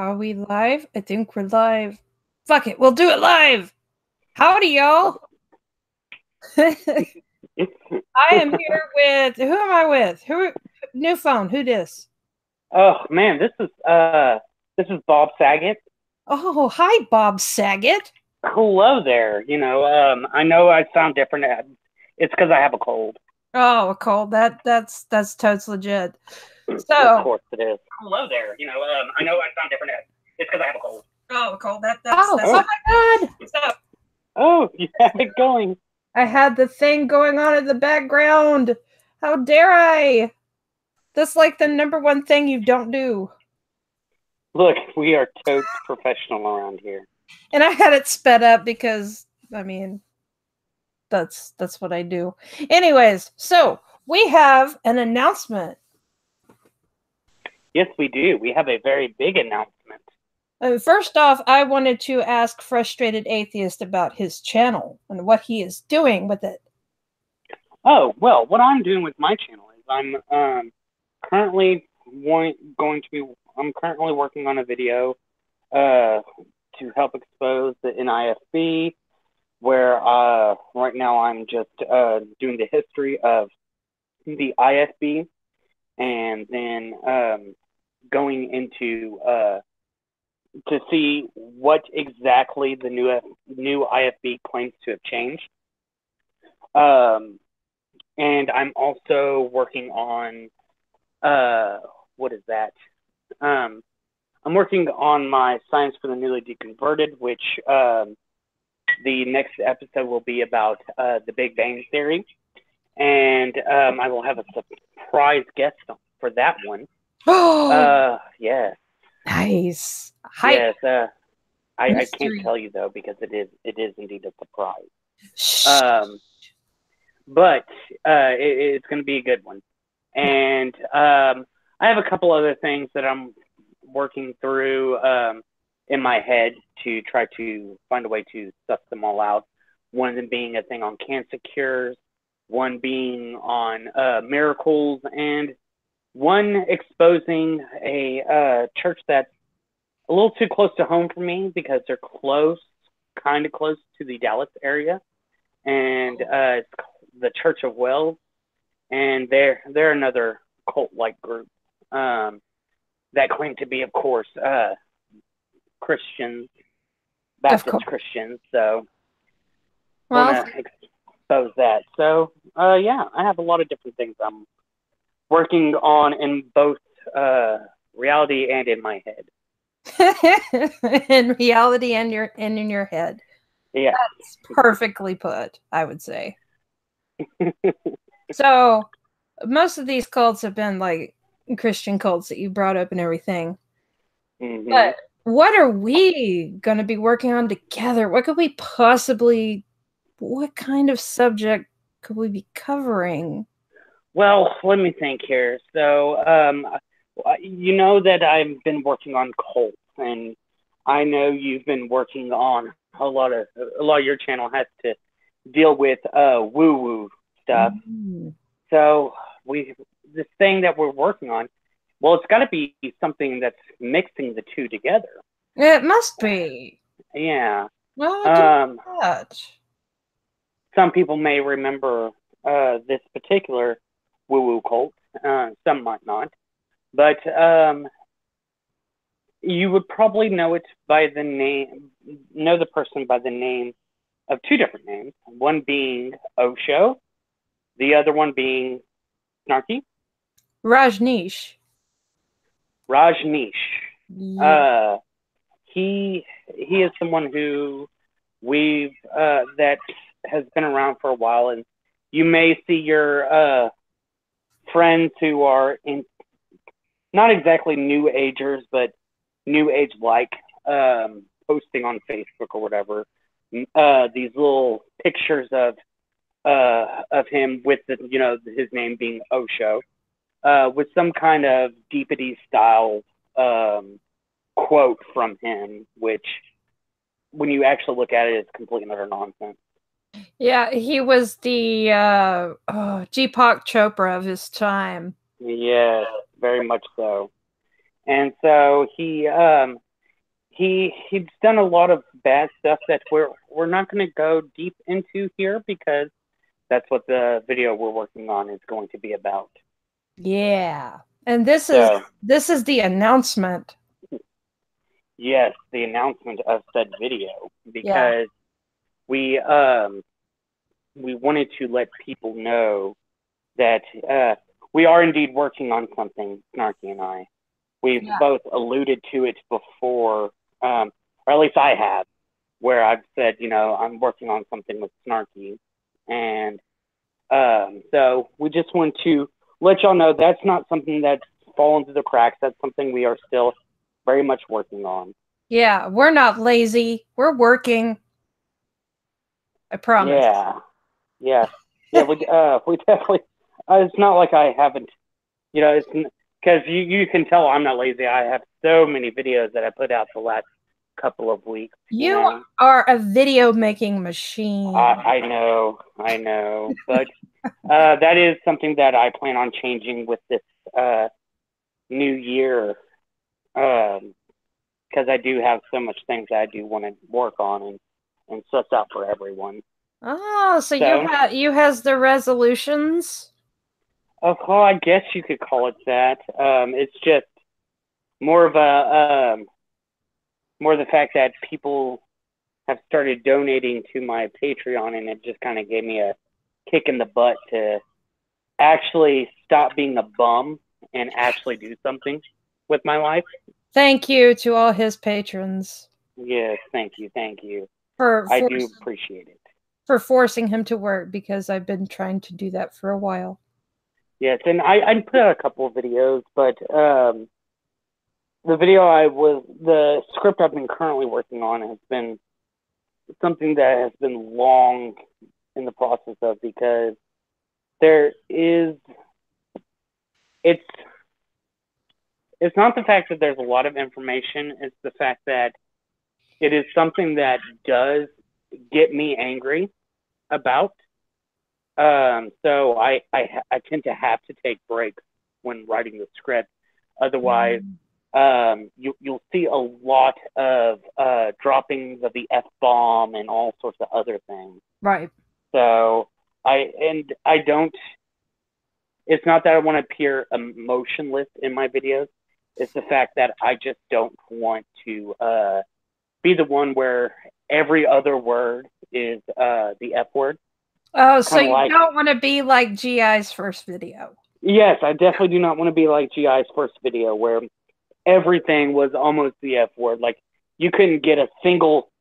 Are we live? I think we're live. Fuck it, we'll do it live. Howdy, y'all. I am here with, who am I with? New phone, who dis? Oh man, this is Bob Saget. Oh, hi, Bob Saget. Hello there. I know I sound different. It's because I have a cold. Oh, a cold. That's totes legit. Of So, course it is. Hello there. I know I sound different. It's because I have a cold. oh, a cold. That's Oh my god. So, oh, you have it going. I had the thing going on in the background. How dare I? That's like the number one thing you don't do. Look, we are totes professional around here. And I had it sped up because, I mean, that's what I do. Anyways, so we have an announcement. Yes, we do. We have a very big announcement. First off, I wanted to ask Frustrated Atheist about his channel and what he is doing with it. Oh well, what I'm doing with my channel is currently going to be. I'm currently working on a video to help expose the NIFB, where right now I'm just doing the history of the IFB, and then going into to see what exactly the new IFB claims to have changed. And I'm also working on what is that? I'm working on my Science for the Newly Deconverted, which the next episode will be about the Big Bang Theory, and I will have a surprise guest for that one. Yes. Nice. Yes. I can't tell you though because it is indeed a surprise. But it's going to be a good one, and I have a couple other things that I'm working through in my head to try to find a way to suss them all out. One of them being a thing on cancer cures, one being on miracles, and one exposing a church that's a little too close to home for me because they're kind of close to the Dallas area, and it's the Church of Wells, and they're another cult-like group that claim to be, of course, Christians, Baptist Christians. So, want to expose that. So, yeah, I have a lot of different things I'm working on in both reality and in my head. In reality and in your head. Yeah, that's perfectly put. I would say. So, most of these cults have been like Christian cults that you brought up and everything. Mm-hmm. But what are we going to be working on together? What kind of subject could we be covering? Well, let me think here. So, you know that I've been working on cults, and I know you've been working on a lot of your channel has to deal with woo-woo stuff. Mm-hmm. So this thing that we're working on, well, it's got to be something that's mixing the two together. It must be. Yeah. Well, some people may remember this particular woo-woo cult. Some might not. But you would probably know the person by the name of two different names. One being Osho, the other one being Snarky. Rajneesh. Yeah. He is someone who that has been around for a while, and you may see your friends who are in not exactly new agers, but new age like posting on Facebook or whatever these little pictures of him with his name being Osho, with some kind of deepity style quote from him, which when you actually look at it, is complete and utter nonsense. Yeah, he was the Deepak Chopra of his time. Yes, very much so. And so he he's done a lot of bad stuff that we're not going to go deep into here because that's what the video we're working on is going to be about. Yeah. And this is the announcement. Yes, the announcement of said video, because we wanted to let people know that we are indeed working on something, Snarky and I. We've both alluded to it before, or at least I have, where I've said, I'm working on something with Snarky. And so we just want to let y'all know that's not something that's fallen through the cracks. That's something we are still very much working on. Yeah, we're not lazy. We're working. I promise. Yeah. We definitely. It's not like I haven't. It's because you can tell I'm not lazy. I have so many videos that I put out the last couple of weeks. You are a video making machine. I know, but that is something that I plan on changing with this new year, because I do have so much things that I do want to work on and suss out for everyone. Oh, so you has the resolutions? Well, I guess you could call it that. It's just more of the fact that people have started donating to my Patreon, and it just kind of gave me a kick in the butt to actually stop being a bum and actually do something with my life. Thank you to all his patrons. Yes, thank you. I do appreciate it. For forcing him to work, because I've been trying to do that for a while. Yes, and I put out a couple of videos, but the script I've been currently working on has been something that has been long in the process of, because it's not the fact that there's a lot of information, it's the fact that it is something that does get me angry about. So I tend to have to take breaks when writing the script. Otherwise, you'll see a lot of droppings of the F-bomb and all sorts of other things. Right. So it's not that I want to appear emotionless in my videos. It's the fact that I just don't want to be the one where every other word is the F word. Oh, so you don't want to be like GI's first video. Yes, I definitely do not want to be like GI's first video, where everything was almost the F word. Like, you couldn't get a single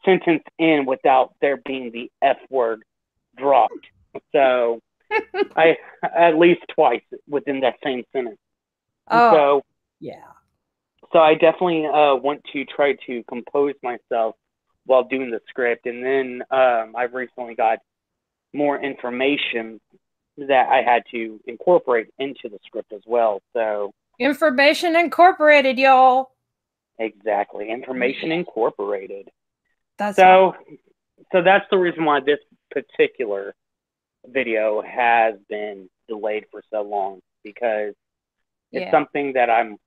sentence in without there being the F word dropped. So I at least twice within that same sentence. Oh, So I definitely want to try to compose myself while doing the script. And then I've recently got more information that I had to incorporate into the script as well. So information incorporated, y'all. Exactly, information incorporated. So that's the reason why this particular video has been delayed for so long, because it's something that I'm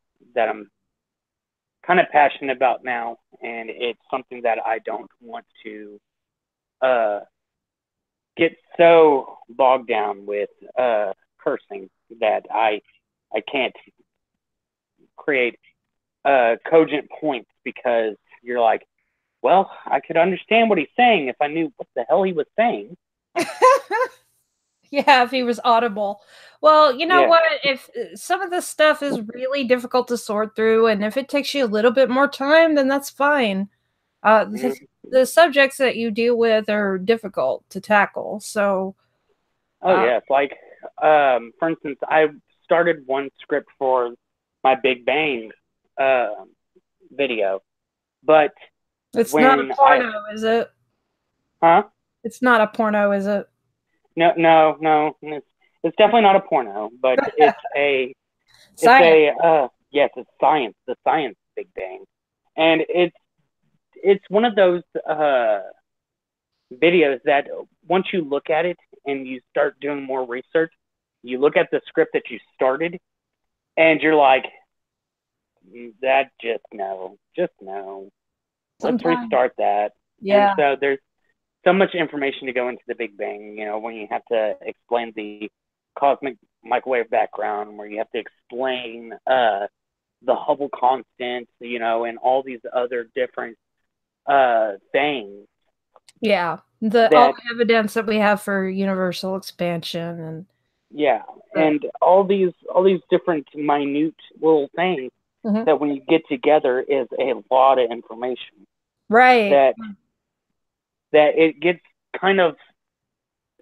kind of passionate about now, and it's something that I don't want to get so bogged down with cursing that I can't create cogent points, because you're like, well, I could understand what he's saying if I knew what the hell he was saying. Yeah, if he was audible. Well, you know what? If some of this stuff is really difficult to sort through, and if it takes you a little bit more time, then that's fine. The subjects that you deal with are difficult to tackle. So, yes, like for instance, I started one script for my Big Bang video, but it's not a porno, is it? Huh? It's not a porno, is it? No. It's definitely not a porno, but it's a science. It's science, the science Big Bang, and it's one of those videos that once you look at it and you start doing more research, you look at the script that you started, and you're like, that just no. Just no. Let's Sometimes, restart that. And yeah. so there's so much information to go into the Big Bang, you know, when you have to explain the cosmic microwave background, where you have to explain the Hubble constant, you know, and all these other different things. Yeah. All the evidence that we have for universal expansion and yeah, and all these different minute little things that when you get together is a lot of information. Right. That it gets kind of,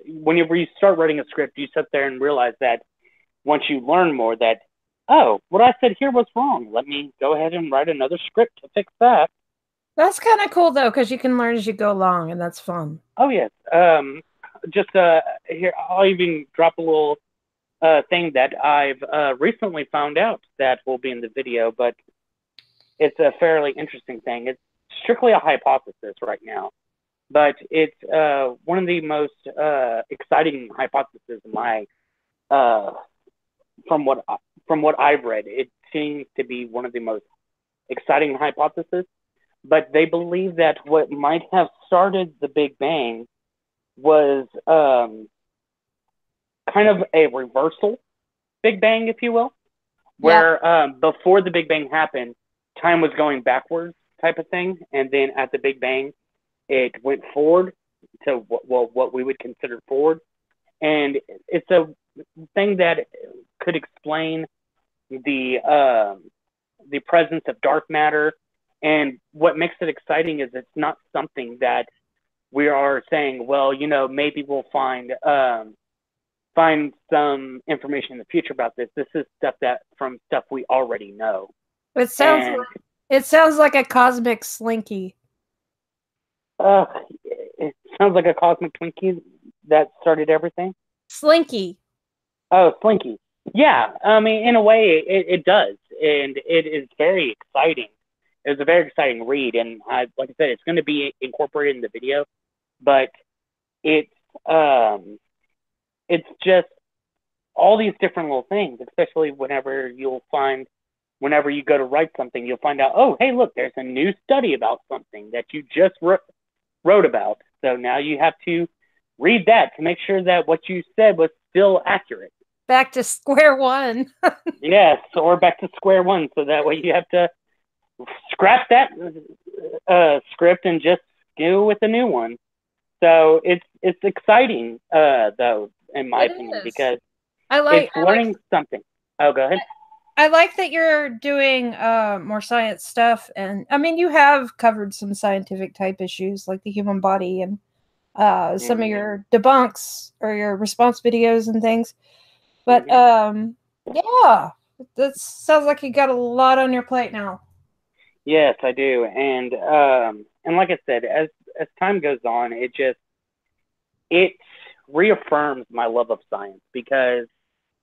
whenever you start writing a script, you sit there and realize that once you learn more that, oh, what I said here was wrong. Let me go ahead and write another script to fix that. That's kind of cool though, because you can learn as you go along, and that's fun. Oh yes. Just here, I'll even drop a little thing that I've recently found out that will be in the video, but it's a fairly interesting thing. It's strictly a hypothesis right now, but it's one of the most exciting hypotheses in my from what I've read. It seems to be one of the most exciting hypotheses. But they believe that what might have started the Big Bang was kind of a reversal Big Bang, if you will, where before the Big Bang happened, time was going backwards type of thing. And then at the Big Bang, it went forward to what we would consider forward. And it's a thing that could explain the presence of dark matter. And what makes it exciting is it's not something that we are saying, well, you know, maybe we'll find some information in the future about this. This is stuff we already know. It sounds like a cosmic Slinky. It sounds like a cosmic Twinkie that started everything. Slinky. Oh, Slinky. Yeah, I mean, in a way, it does, and it is very exciting. It was a very exciting read, and like I said, it's going to be incorporated in the video, but it's just all these different little things, especially whenever you go to write something, you'll find out, oh, hey, look, there's a new study about something that you just wrote about. So now you have to read that to make sure that what you said was still accurate. Back to square one. Yes, or back to square one. So that way you have to scrap that script and just go with a new one. So it's exciting, though, in my opinion, because it's learning something. Oh, go ahead. I like that you're doing more science stuff, and I mean, you have covered some scientific type issues like the human body and some of your debunks or your response videos and things. But yeah, that sounds like you got a lot on your plate now. Yes, I do, and like I said, as time goes on, it reaffirms my love of science, because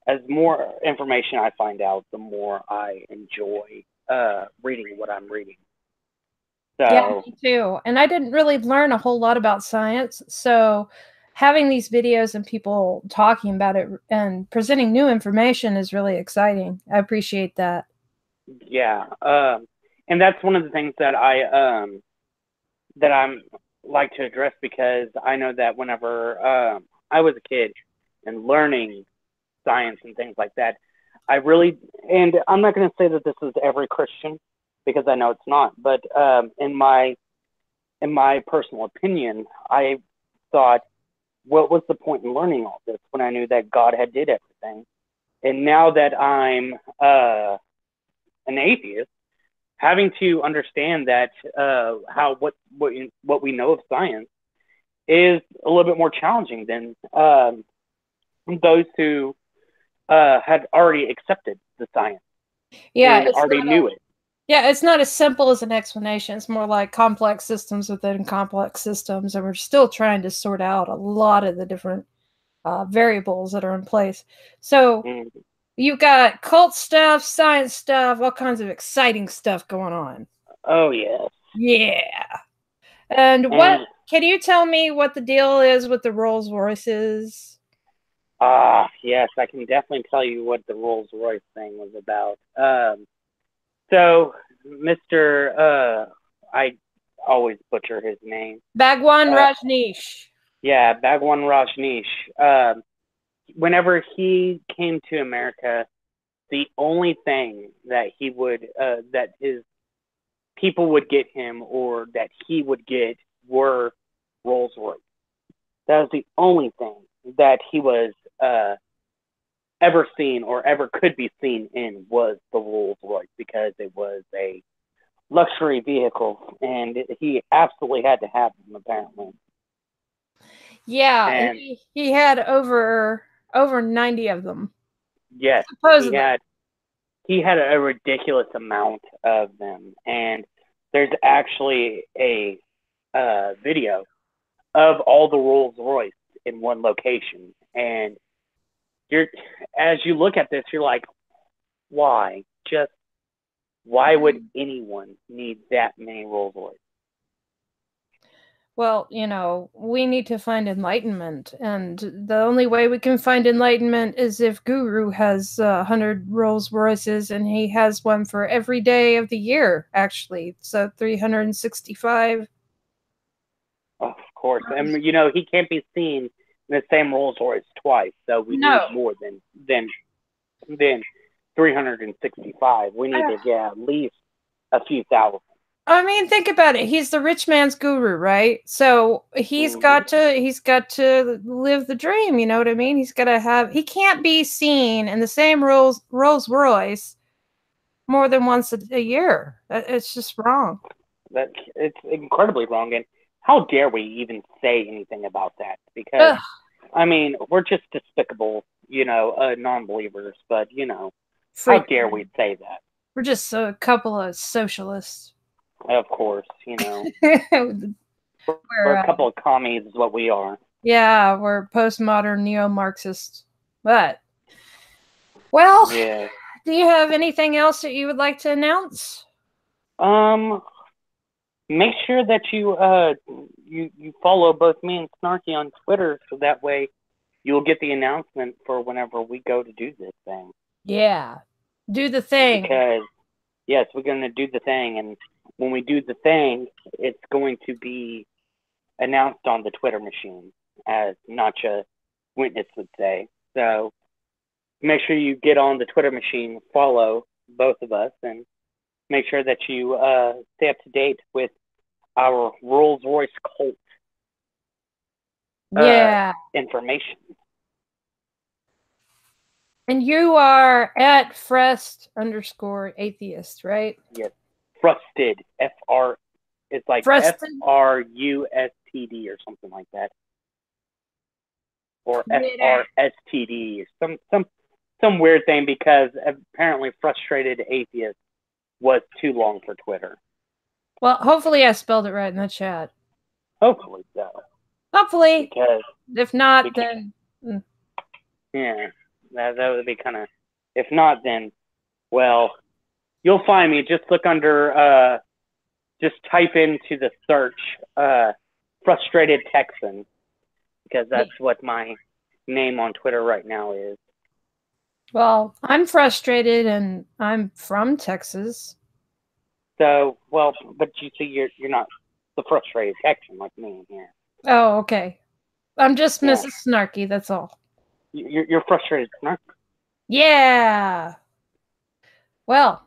as more information I find out, the more I enjoy reading what I'm reading. So, yeah, me too. And I didn't really learn a whole lot about science, so having these videos and people talking about it and presenting new information is really exciting. I appreciate that. Yeah, and that's one of the things that I'm like to address, because I know that whenever I was a kid and learning science and things like that, and I'm not going to say that this is every Christian, because I know it's not, but in my personal opinion, I thought, what was the point in learning all this when I knew that God had did everything? And now that I'm an atheist, having to understand that what we know of science is a little bit more challenging than those who had already accepted the science, and already knew it. Yeah, it's not as simple as an explanation. It's more like complex systems within complex systems, and we're still trying to sort out a lot of the different variables that are in place. So you've got cult stuff, science stuff, all kinds of exciting stuff going on. Oh, yes. Yeah. And what can you tell me what the deal is with the Rolls Royces? Yes, I can definitely tell you what the Rolls Royce thing was about. So, Mr. I always butcher his name. Bhagwan Rajneesh. Yeah, Bhagwan Rajneesh. Whenever he came to America, the only thing that he would, that his people would get him or that he would get were Rolls Royce. That was the only thing that he was ever seen or ever could be seen in was the Rolls Royce because it was a luxury vehicle and he absolutely had to have them apparently. Yeah, and he had over 90 of them. Yes, supposedly. He had a ridiculous amount of them, and there's actually a video of all the Rolls Royce in one location, and as you look at this, you're like, why? Just why would anyone need that many Rolls Royce? Well, you know, we need to find enlightenment, and the only way we can find enlightenment is if Guru has 100 Rolls Royces, and he has one for every day of the year, actually. So 365. Of course. And, you know, he can't be seen in the same Rolls Royce twice, so we need more than 365. We need to get at least a few thousand. I mean, think about it. He's the rich man's guru, right? So he's got to live the dream. You know what I mean? He's got to have. He can't be seen in the same Rolls Royce more than once a year. It's just wrong. It's incredibly wrong. And how dare we even say anything about that? Because I mean, we're just despicable, you know, non-believers. But you know, how dare we say that? We're just a couple of socialists. Of course, you know. we're a couple of commies is what we are. Yeah, we're postmodern neo-Marxists. But, well, yeah. Do you have anything else that you would like to announce? Make sure that you follow both me and Snarky on Twitter so that way you'll get the announcement for whenever we go to do this thing. Yeah. Do the thing. Because, yes, we're going to do the thing, and when we do the thing, it's going to be announced on the Twitter machine, as Nacha Witness would say. So make sure you get on the Twitter machine, follow both of us, and make sure that you stay up to date with our Rolls Royce cult information. And you are at Frust_Atheist, right? Yes. Frusted. It's like FRUSTD or something like that. Or FRSTD or some weird thing because apparently Frustrated Atheist was too long for Twitter. Well, hopefully I spelled it right in the chat. Hopefully so. Hopefully. Because if not, then... Yeah, that would be kind of... If not, then, well, you'll find me. Just look under... just type into the search Frustrated Texan, because that's what my name on Twitter right now is. Well, I'm frustrated, and I'm from Texas. So, well, but you see, you're not the frustrated Texan like me here. Oh, okay. I'm just Mrs. Snarky, that's all. You're frustrated Snarky? Yeah! Well,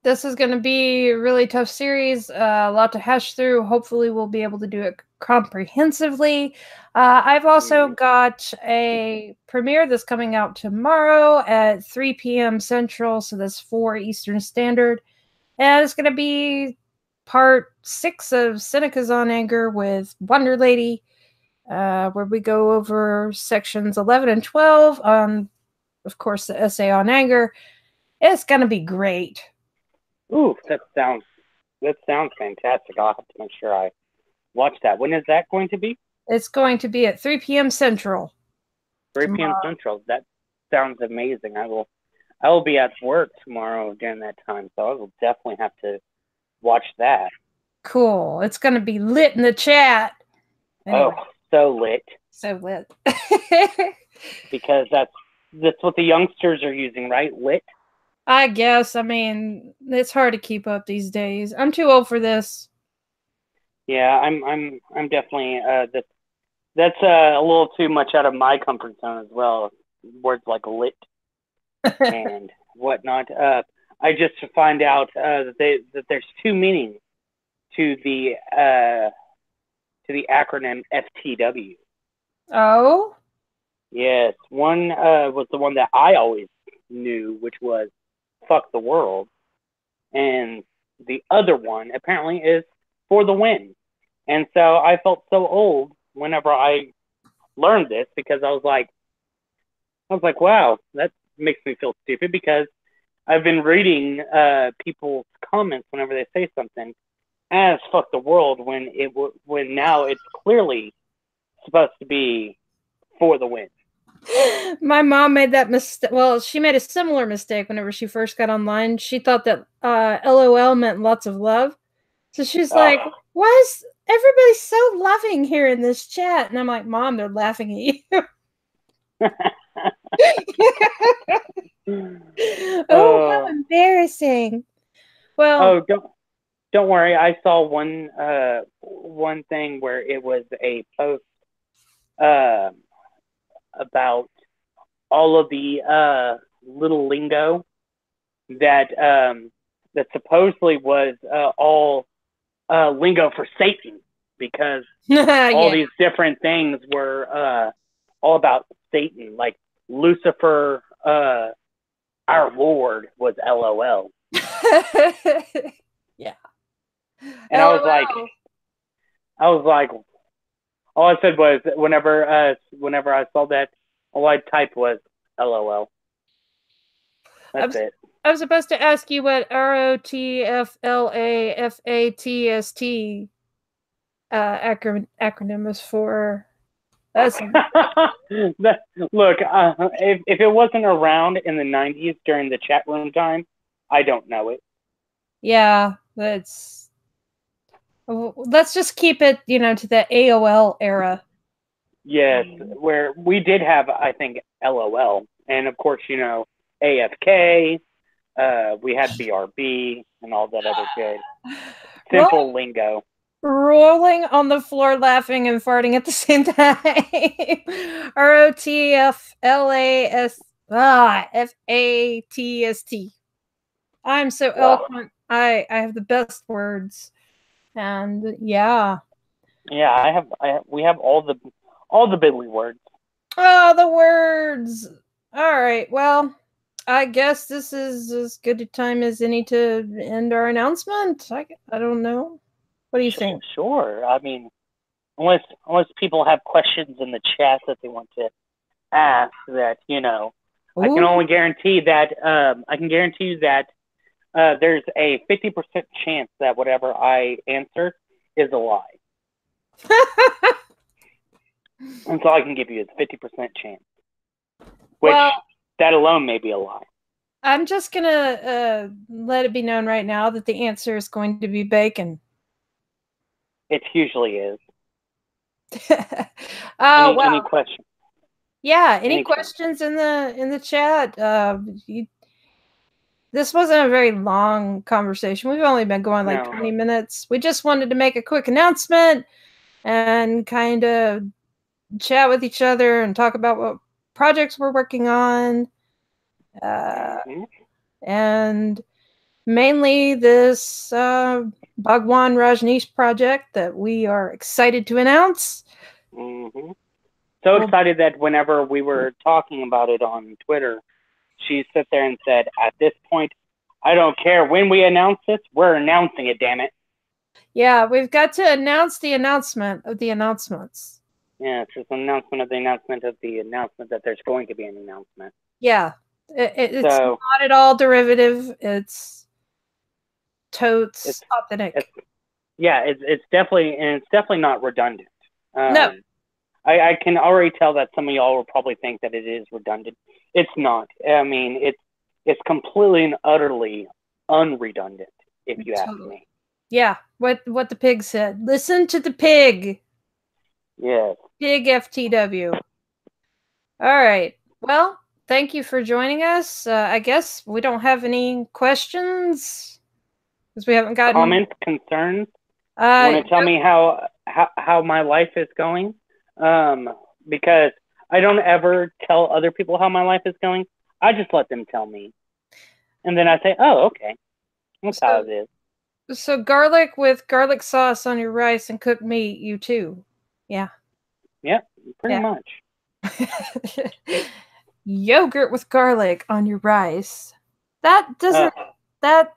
this is going to be a really tough series, a lot to hash through. Hopefully we'll be able to do it comprehensively. I've also got a premiere that's coming out tomorrow at 3 p.m. Central, so that's 4 Eastern Standard. And it's going to be part 6 of Seneca's on Anger with Wonder Lady, where we go over sections 11 and 12 on, of course, the essay on anger. It's going to be great. Ooh, that sounds fantastic. I'll have to make sure I watch that. When is that going to be? It's going to be at 3 p.m. Central. 3 p.m. Central. That sounds amazing. I will be at work tomorrow during that time, so I will definitely have to watch that. Cool. It's going to be lit in the chat. Anyway. Oh, so lit. So lit. Because that's what the youngsters are using, right? Lit. I guess. I mean, it's hard to keep up these days. I'm too old for this. Yeah, I'm definitely that's a little too much out of my comfort zone as well. Words like lit and whatnot. I just find out that there's two meanings to the acronym FTW. Oh? Yes, one was the one that I always knew, which was "fuck the world," and the other one apparently is "for the win." And so I felt so old whenever I learned this because I was like, wow, that makes me feel stupid because I've been reading people's comments whenever they say something as "fuck the world" when now it's clearly supposed to be "for the win." My mom made that mistake. Well, she made a similar mistake whenever she first got online. She thought that LOL meant lots of love. So she's like, why is everybody so loving here in this chat? And I'm like, Mom, they're laughing at you. Oh, how embarrassing. Well, don't worry. I saw one thing where it was a post about all of the little lingo that that supposedly was all lingo for Satan because all these different things were all about Satan, like Lucifer, our Lord was LOL. Yeah. And LOL. I was like, all I said was whenever I saw that, all I typed was LOL. That's it. I was supposed to ask you what ROTFLAFATST acronym is for. That's look. If it wasn't around in the 90s during the chat room time, I don't know it. Yeah, let's just keep it, to the AOL era. Yes, where we did have, I think, LOL, and of course, AFK. We had BRB and all that other good simple lingo. Rolling on the floor, laughing and farting at the same time. ROTFLASFATST. I'm so eloquent. I have the best words, and yeah. Yeah, we have all the Billy words. Oh, the words. All right. Well, I guess this is as good a time as any to end our announcement. I don't know. What do you think? Sure. I mean, unless people have questions in the chat that they want to ask, that Ooh. I can only guarantee that there's a 50% chance that whatever I answer is a lie. That's all I can give you is 50% chance. Which that alone may be a lie. I'm just gonna let it be known right now that the answer is going to be bacon. It usually is. Any questions? Yeah, any questions in the chat? This wasn't a very long conversation. We've only been going like 20 minutes. We just wanted to make a quick announcement and kind of chat with each other and talk about what projects we're working on. And mainly this Bhagwan Rajneesh project that we are excited to announce. So excited that whenever we were talking about it on Twitter, she sat there and said, at this point, I don't care when we announce this, we're announcing it, damn it. Yeah, we've got to announce the announcement of the announcements. Yeah, it's just an announcement of the announcement of the announcement that there's going to be an announcement. Yeah, it's not at all derivative. It's totes authentic. It's definitely not redundant. No. I can already tell that some of y'all will probably think that it is redundant. It's not. I mean, it's completely and utterly unredundant, if you ask me. Yeah, what the pig said. Listen to the pig. Yes. Pig FTW. All right. Well, thank you for joining us. I guess we don't have any questions because we haven't gotten comments, concerns. Want to tell me how my life is going? Because I don't ever tell other people how my life is going. I just let them tell me, and then I say, "Oh, okay, that's how it is." So garlic with garlic sauce on your rice and cooked meat, you too. Yeah. Yep, pretty much. Yogurt with garlic on your rice. That doesn't that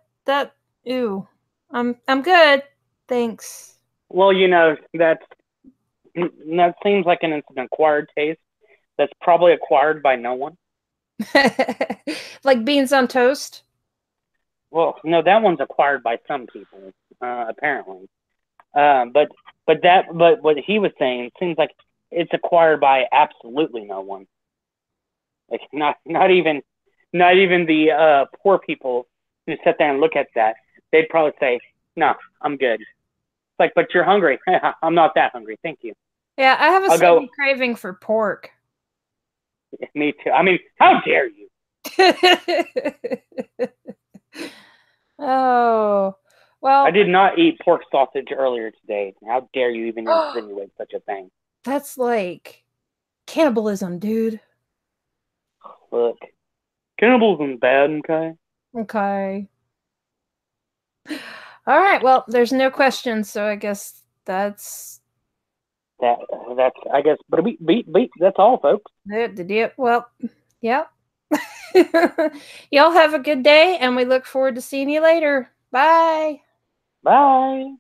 ew. I'm good. Thanks. Well, you know, that seems like an acquired taste that's probably acquired by no one. Like beans on toast? Well, no, that one's acquired by some people, apparently. But what he was saying, it seems like it's acquired by absolutely no one. Like not even the poor people who sit there and look at that. They'd probably say, "No, I'm good." It's like, but you're hungry. I'm not that hungry. Thank you. Yeah, I have a sudden craving for pork. Me too. I mean, how dare you? Oh, well. I did not eat pork sausage earlier today. How dare you even insinuate such a thing? That's like cannibalism, dude. Look, cannibalism's bad, okay? Okay. All right, well, there's no questions, so I guess that's I guess, but beat, that's all, folks. Well, yeah. Y'all have a good day, and we look forward to seeing you later. Bye. Bye.